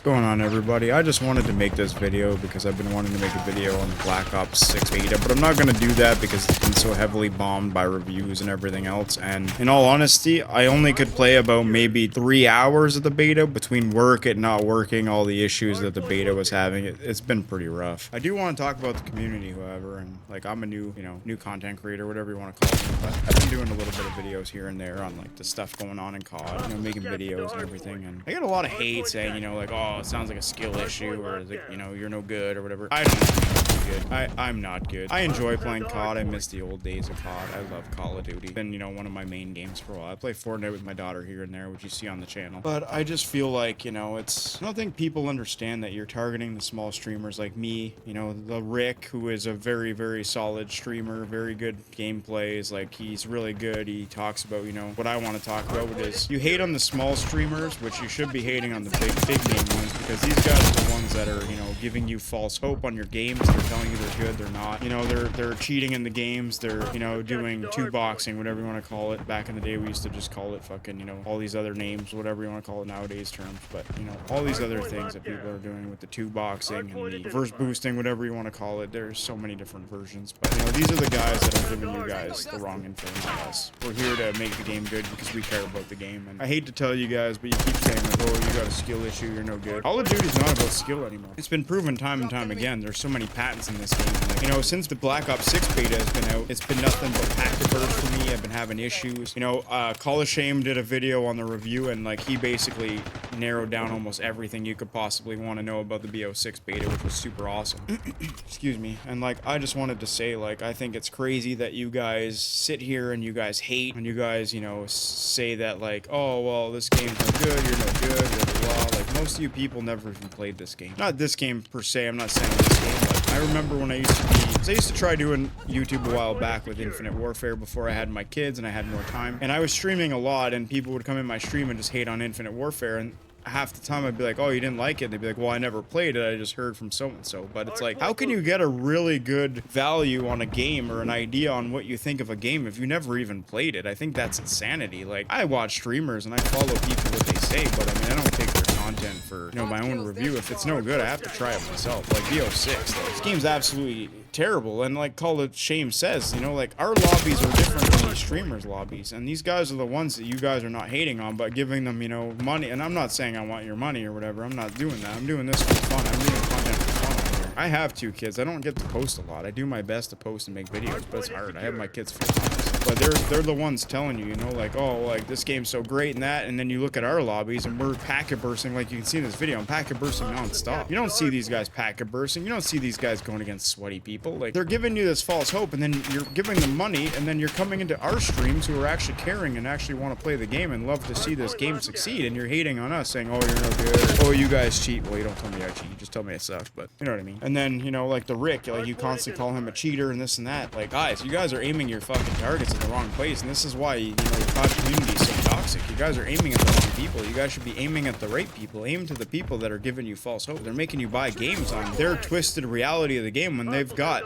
going on, everybody? I just wanted to make this video because I've been wanting to make a video on Black Ops 6 beta, but I'm not going to do that because it's been so heavily bombed by reviews and everything else. And in all honesty, I only could play about maybe 3 hours of the beta between work, it not working, all the issues that the beta was having. It's been pretty rough. I do want to talk about the community, however, and like I'm a new content creator, whatever you want to call me, but I've been doing a little bit of videos here and there on like the stuff going on in COD, making videos and everything. And I get a lot of hate saying, like, oh, it sounds like a skill issue, or like, you're no good or whatever. I don't think I'm good. I'm not good. I enjoy playing COD. I miss the old days of COD. I love Call of Duty. It's been, one of my main games for a while. I play Fortnite with my daughter here and there, which you see on the channel. But I just feel like, I don't think people understand that you're targeting the small streamers like me, the Rick, who is a very, very solid streamer, very good gameplays. Like, he's really good. He talks about, what I want to talk about, which is you hate on the small streamers, which you should be hating on the big name ones, because these guys are the ones that are, giving you false hope on your games. They're telling you they're good, they're not. They're cheating in the games. They're, doing two boxing, whatever you want to call it. Back in the day, we used to just call it fucking, all these other names, whatever you want to call it nowadays terms. But, all these other things that people are doing with the two boxing and the verse boosting, whatever you want to call it. There's so many different versions. But, these are the guys that are giving you guys the wrong info, not us. We're here to make the game good because we care about the game. And I hate to tell you guys, but you keep saying, like, oh, you got a skill issue, you're no good. Call of Duty's not about skill anymore. It's been proven time and time again. There's so many patents in this game. Like, since the Black Ops 6 beta has been out, it's been nothing but packet burst for me. I've been having issues. Call of Shame did a video on the review, and like he basically narrowed down almost everything you could possibly want to know about the BO6 beta, which was super awesome. Excuse me. And like, I just wanted to say, like, I think it's crazy that you guys sit here and you guys hate and you guys, say that like, oh, well, this game's no good, you're no good, blah, blah, blah. Like, most of you people never even played this game. Not this game per se, I'm not saying this game, but I remember when I used to try doing YouTube a while back with Infinite Warfare before I had my kids and I had more time. And I was streaming a lot and people would come in my stream and just hate on Infinite Warfare, and half the time I'd be like, oh, you didn't like it? They'd be like, well, I never played it, I just heard from so-and-so. But it's like, how can you get a really good value on a game or an idea on what you think of a game if you never even played it? I think that's insanity. Like, I watch streamers and I follow people what they say, but I mean, I don't take their content for, my own review. If it's no good, I have to try it myself. Like BO6, like, this game's absolutely terrible. And like Call of Shame says, like, our lobbies are different than these streamers' lobbies, and these guys are the ones that you guys are not hating on, but giving them, money. And I'm not saying I want your money or whatever. I'm not doing that. I'm doing this for fun. I'm doing content for fun on here. I have 2 kids. I don't get to post a lot. I do my best to post and make videos, but it's hard. I have my kids full time. But they're the ones telling you, like, oh, like, this game's so great and that, and then you look at our lobbies and we're packet bursting, like you can see in this video. I'm packet bursting non-stop. You don't see these guys packet bursting. You don't see these guys going against sweaty people. Like, they're giving you this false hope, and then you're giving them money, and then you're coming into our streams who are actually caring and actually want to play the game and love to see this game succeed, and you're hating on us, saying, oh, you're no good. Oh, you guys cheat. Well, you don't tell me I cheat. You just tell me I suck, but you know what I mean. And then, like the Rick, like, you constantly call him a cheater and this and that. Like, guys, you guys are aiming your fucking targets in the wrong place, and this is why, the COD community is so toxic. You guys are aiming at the wrong people. You guys should be aiming at the right people. Aim to the people that are giving you false hope. They're making you buy games on their twisted reality of the game when they've got,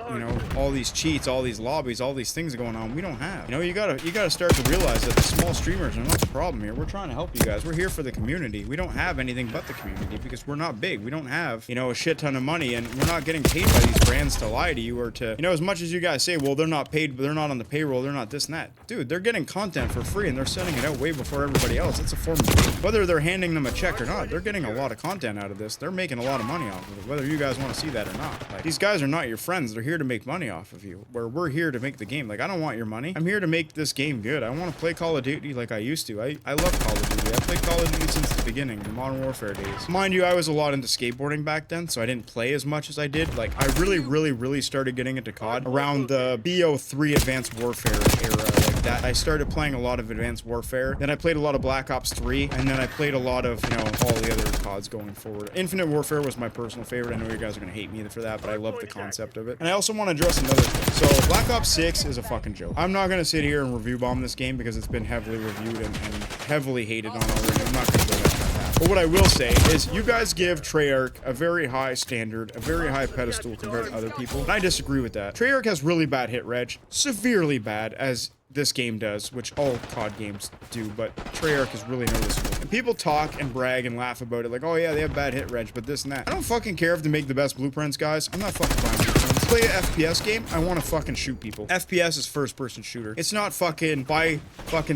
all these cheats, all these lobbies, all these things going on we don't have. You gotta start to realize that the small streamers are not the problem here. We're trying to help you guys. We're here for the community. We don't have anything but the community because we're not big. We don't have, a shit ton of money, and we're not getting paid by these brands to lie to you or to, as much as you guys say, well, they're not paid, but they're not on the payroll, they're not this and that. Dude, they're getting content for free and they're sending it out way before everybody else. It's a form of, whether they're handing them a check or not, they're getting a lot of content out of this. They're making a lot of money off of it, whether you guys want to see that or not. Like, these guys are not your friends. They're here to make money off of you, where we're here to make the game. Like, I don't want your money. I'm here to make this game good. I want to play Call of Duty like I used to. I love Call of Duty. I played Call of Duty since the beginning, the Modern Warfare days. Mind you, I was a lot into skateboarding back then, so I didn't play as much as I did. Like, I really started getting into COD around the BO3 Advanced Warfare era. Like that, I started playing a lot of Advanced Warfare. Then I played a lot of Black Ops 3, and then I played a lot of, all the other CODs going forward. Infinite Warfare was my personal favorite. I know you guys are gonna hate me for that, but I love the concept of it. And I also want to address another thing. So, Black Ops 6 is a fucking joke. I'm not gonna sit here and review bomb this game because it's been heavily reviewed and heavily hated on already. I'm not gonna go down that path. But what I will say is you guys give Treyarch a very high standard, a very high pedestal compared to other people. And I disagree with that. Treyarch has really bad hit reg, severely bad, as this game does, which all COD games do, but Treyarch is really noticeable. And people talk and brag and laugh about it like, oh yeah, they have bad hit reg, but this and that. I don't fucking care if they make the best blueprints, guys. I'm not fucking buying blueprints. Play an FPS game, I want to fucking shoot people. FPS is first-person shooter. It's not fucking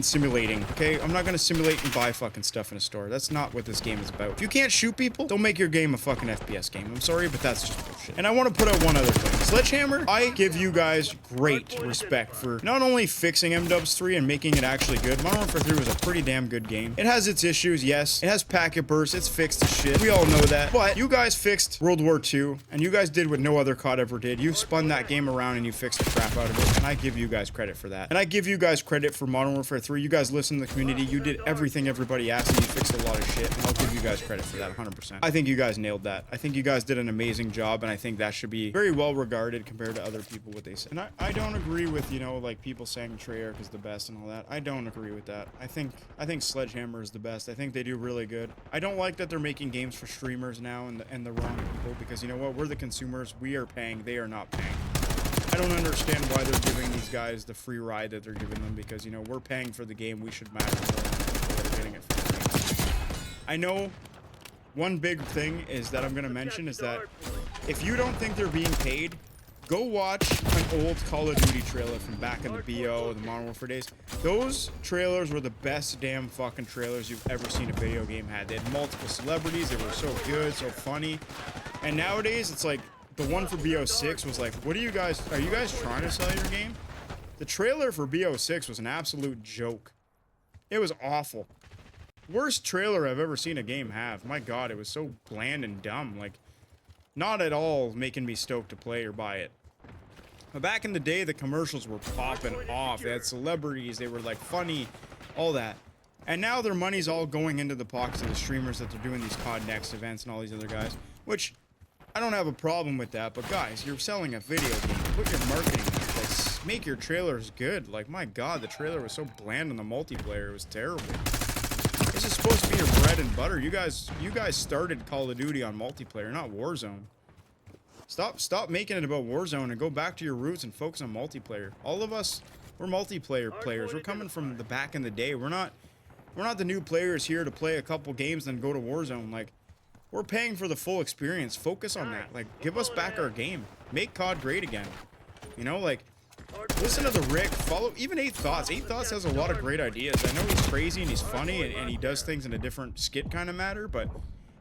simulating, okay? I'm not gonna simulate and buy fucking stuff in a store. That's not what this game is about. If you can't shoot people, don't make your game a fucking FPS game. I'm sorry, but that's just bullshit. And I want to put out one other thing. Sledgehammer, I give you guys great respect for not only fixing MDubs 3 and making it actually good. Modern Warfare 3 was a pretty damn good game. It has its issues, yes. It has packet bursts. It's fixed as shit. We all know that. But you guys fixed World War II, and you guys did what no other COD ever did. You spun that game around and you fixed the crap out of it, and I give you guys credit for that. And I give you guys credit for Modern Warfare 3. You guys listened to the community. You did everything everybody asked, and you fixed a lot of shit, and I'll give you guys credit for that 100%. I think you guys nailed that. I think you guys did an amazing job, and I think that should be very well regarded compared to other people, what they say. And I don't agree with, you know, like people saying Treyarch is the best and all that. I don't agree with that. I think Sledgehammer is the best. I think they do really good. I don't like that they're making games for streamers now and the wrong people, because you know what? We're the consumers. We are paying. They are not paying. I don't understand why they're giving these guys the free ride that they're giving them, because, you know, we're paying for the game. We should matter more than people that are getting it for free. I know one big thing is that I'm going to mention is that if you don't think they're being paid, go watch an old Call of Duty trailer from back in the BO, the Modern Warfare days. Those trailers were the best damn fucking trailers you've ever seen a video game had. They had multiple celebrities. They were so good, so funny. And nowadays, it's like, the one for BO6 was like, are you guys trying to sell your game? The trailer for BO6 was an absolute joke. It was awful. Worst trailer I've ever seen a game have. My god, it was so bland and dumb. Like, not at all making me stoked to play or buy it. But back in the day, the commercials were popping off. They had celebrities, they were like funny, all that. And now their money's all going into the pockets of the streamers that they're doing these COD Next events and all these other guys, which I don't have a problem with that, but guys, you're selling a video game. Put your marketing in it. Like, make your trailers good. Like, my god, the trailer was so bland in the multiplayer. It was terrible. This is supposed to be your bread and butter. You guys started Call of Duty on multiplayer, not Warzone. Stop making it about Warzone and go back to your roots and focus on multiplayer. All of us, we're multiplayer players. We're coming from the back in the day. We're not the new players here to play a couple games and then go to Warzone. Like, we're paying for the full experience. Focus on that. Like, give us back our game. Make COD great again. You know, like, listen to the Rick. Follow even 8 Thoughts. 8 Thoughts has a lot of great ideas. I know he's crazy and he's funny and he does things in a different skit kind of matter, but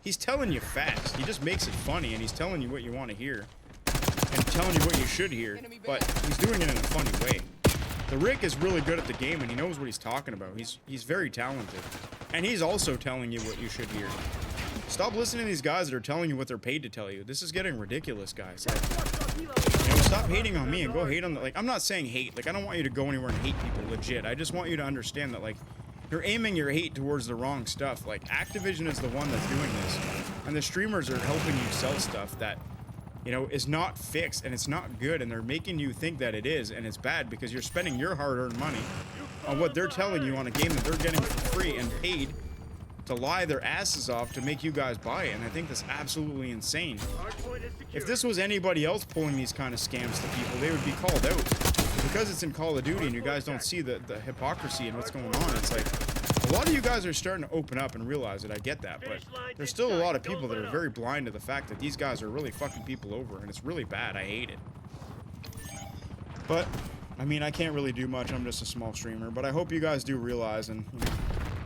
he's telling you facts. He just makes it funny and he's telling you what you want to hear and telling you what you should hear, but he's doing it in a funny way. The Rick is really good at the game and he knows what he's talking about. He's very talented. And he's also telling you what you should hear. Stop listening to these guys that are telling you what they're paid to tell you. This is getting ridiculous, guys. Like, you know, stop hating on me and go hate on the, like, I'm not saying hate. Like, I don't want you to go anywhere and hate people, legit. I just want you to understand that, like, you're aiming your hate towards the wrong stuff. Like, Activision is the one that's doing this. And the streamers are helping you sell stuff that, you know, is not fixed and it's not good. And they're making you think that it is. And it's bad because you're spending your hard-earned money on what they're telling you on a game that they're getting for free and paid to lie their asses off to make you guys buy it, and I think that's absolutely insane. If this was anybody else pulling these kind of scams to people, they would be called out. Because it's in Call of Duty and you guys don't see the hypocrisy and what's going on, it's like, a lot of you guys are starting to open up and realize it, I get that, but there's still a lot of people that are very blind to the fact that these guys are really fucking people over, and it's really bad. I hate it. But, I mean, I can't really do much, I'm just a small streamer, but I hope you guys do realize, and, you know,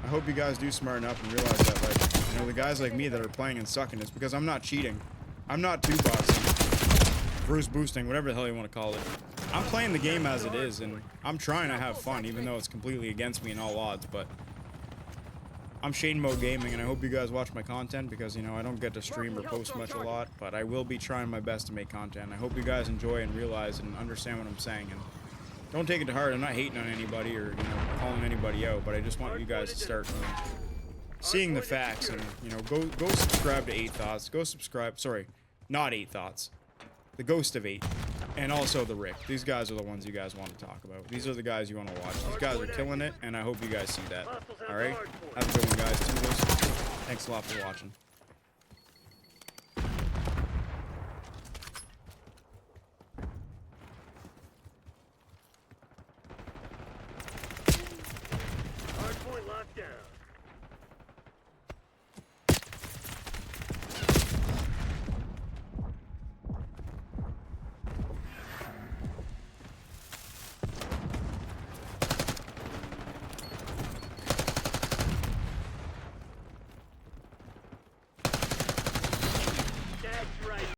I hope you guys do smarten up and realize that, like, you know, the guys like me that are playing and sucking is because I'm not cheating. I'm not two-boxing, Bruce boosting, whatever the hell you want to call it. I'm playing the game as it is, and I'm trying to have fun, even though it's completely against me in all odds, but I'm Shane Mo Gaming, and I hope you guys watch my content because, you know, I don't get to stream or post much a lot, but I will be trying my best to make content. I hope you guys enjoy and realize and understand what I'm saying, and don't take it to heart. I'm not hating on anybody or, you know, calling anybody out, but I just want you guys to start, you know, seeing the facts and, you know, go subscribe to 8 Thoughts. Go subscribe, sorry, not 8 Thoughts. The Ghost of 8. And also the Rick. These guys are the ones you guys want to talk about. These are the guys you want to watch. These guys are killing it, and I hope you guys see that. Alright? Have a good one, guys. Toodles. Thanks a lot for watching.